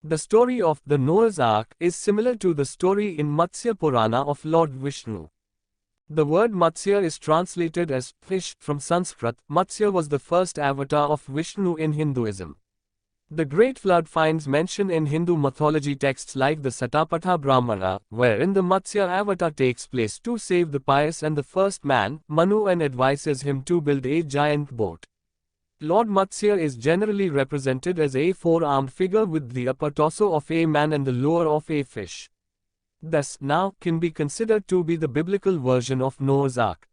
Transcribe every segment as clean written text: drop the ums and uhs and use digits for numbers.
The story of the Noah's Ark is similar to the story in Matsya Purana of Lord Vishnu. The word Matsya is translated as fish from Sanskrit. Matsya was the first avatar of Vishnu in Hinduism. The Great Flood finds mention in Hindu mythology texts like the Satapatha Brahmana, wherein the Matsya avatar takes place to save the pious and the first man, Manu, and advises him to build a giant boat. Lord Matsya is generally represented as a four-armed figure with the upper torso of a man and the lower of a fish. Thus, now, can be considered to be the biblical version of Noah's Ark.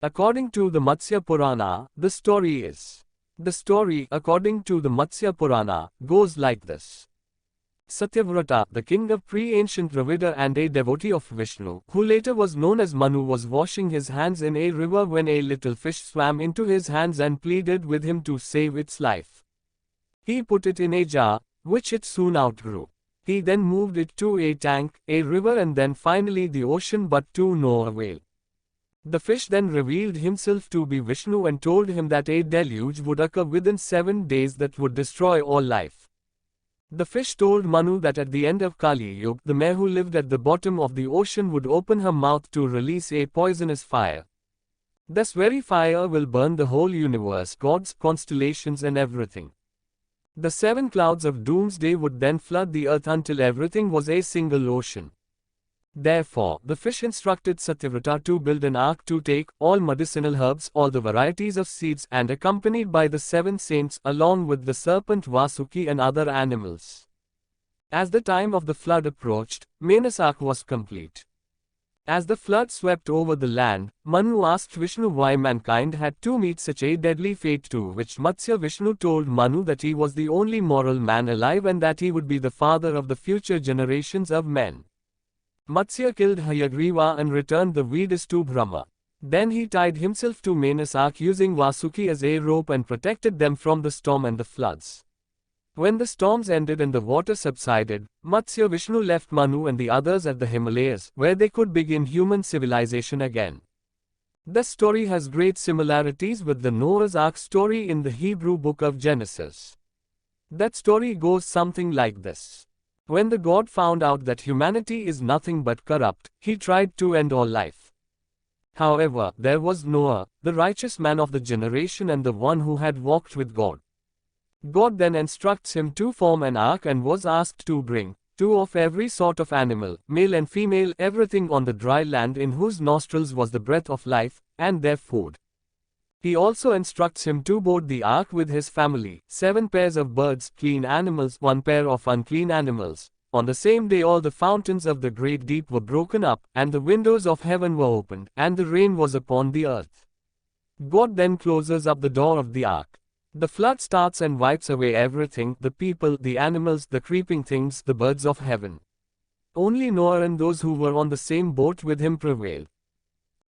According to the Matsya Purana, the story, according to the Matsya Purana, goes like this. Satyavrata, the king of pre-ancient Dravida and a devotee of Vishnu, who later was known as Manu, was washing his hands in a river when a little fish swam into his hands and pleaded with him to save its life. He put it in a jar, which it soon outgrew. He then moved it to a tank, a river, and then finally the ocean, but to no avail. The fish then revealed himself to be Vishnu and told him that a deluge would occur within 7 days that would destroy all life. The fish told Manu that at the end of Kali Yuga, the mare who lived at the bottom of the ocean would open her mouth to release a poisonous fire. This very fire will burn the whole universe, gods, constellations, and everything. The 7 clouds of doomsday would then flood the earth until everything was a single ocean. Therefore, the fish instructed Satyavrata to build an ark to take all medicinal herbs, all the varieties of seeds, and accompanied by the 7 saints, along with the serpent Vasuki and other animals. As the time of the flood approached, Noah's Ark was complete. As the flood swept over the land, Manu asked Vishnu why mankind had to meet such a deadly fate, to which Matsya Vishnu told Manu that he was the only moral man alive and that he would be the father of the future generations of men. Matsya killed Hayagriva and returned the Vedas to Brahma. Then he tied himself to Noah's Ark using Vasuki as a rope and protected them from the storm and the floods. When the storms ended and the water subsided, Matsya Vishnu left Manu and the others at the Himalayas, where they could begin human civilization again. This story has great similarities with the Noah's Ark story in the Hebrew book of Genesis. That story goes something like this. When the God found out that humanity is nothing but corrupt, he tried to end all life. However, there was Noah, the righteous man of the generation and the one who had walked with God. God then instructs him to form an ark and was asked to bring 2 of every sort of animal, male and female, everything on the dry land in whose nostrils was the breath of life, and their food. He also instructs him to board the ark with his family, 7 pairs of birds, clean animals, 1 pair of unclean animals. On the same day all the fountains of the great deep were broken up, and the windows of heaven were opened, and the rain was upon the earth. God then closes up the door of the ark. The flood starts and wipes away everything, the people, the animals, the creeping things, the birds of heaven. Only Noah and those who were on the same boat with him prevailed.